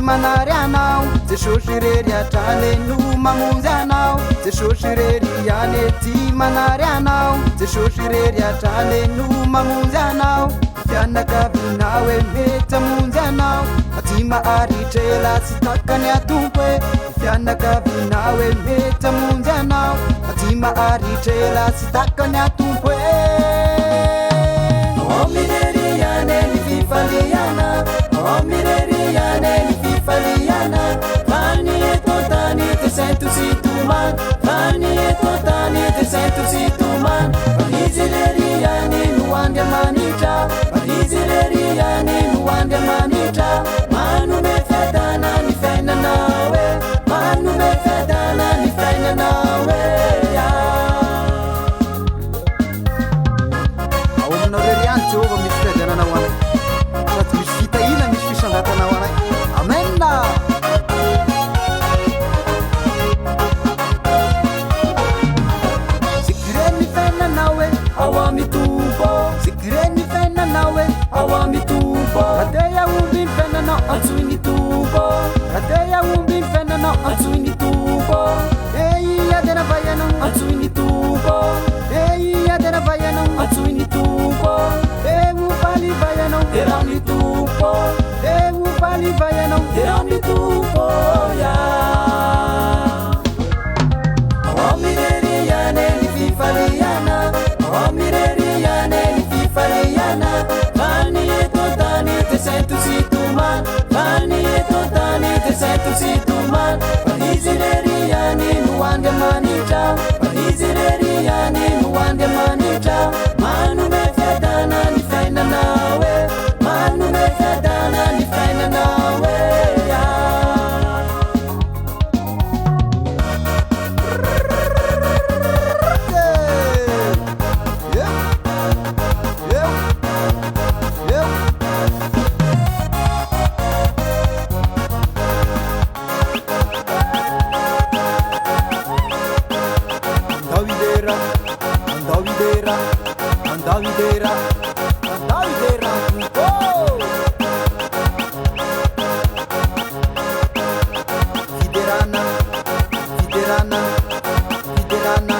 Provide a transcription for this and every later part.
manary anao ze sosirery atrany no mamonjy anao ze sosirery iany ty manary anao ze sosirery atrany no mamonjy anao fianakavinao e mety amonjy anao aty maharitrela sy takany atompo e fianakavinao e mety amonjy anao aty maharitrela sy takany atompo e omireriane ni fifaliana omireriane ni fifaliana vani etotani te sentu situman vani etotani te sentu situman valizileriane nuande manita valizileriane nuande manita manu me fedana ni fena nawe manu me fedana ni fena nawe Jehovah misy fiadananao anay sady misy fitahina misy fisangatanao anay amena sikireny fenanao e ao amitombo sikireny fenanao e ao amitombo rateya omby ny fenanao antsoiny tombo rateya omby ny fenanao antsoiny tombo adena vayanao antsoiny tombo adena vayanao antsoiny tombo upali vayanao erani tombo upali vayanao erani tombo ya omireriane ni fifaliana omireriane ni fifaliana vani etotani te sentu situman vani etotani te sentu situman valizileriane nuande manita valizileriane nuande manita manu me fedana ni fena nawe manu me fedana ni fena nawe ya Andavidera oh Fiderana Fiderana Fiderana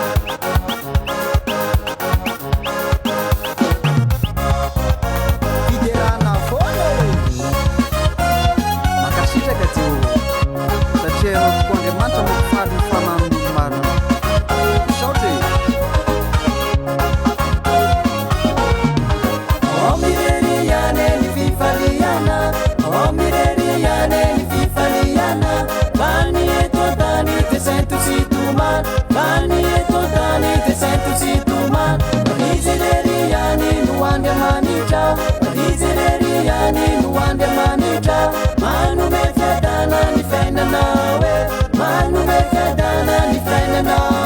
Fiderana fole makasitraka teo satria Andriamanitra mampafaly ny fanahin'olo maro saotra omireriane ni fifaliana omireriane ni fifaliana vani etotani te sentu situman vani etotani te sentu situman valizileriane nuande manita valizileriane nuande manita manu me fedana ni fena nawe manu me fedana ni fena nawe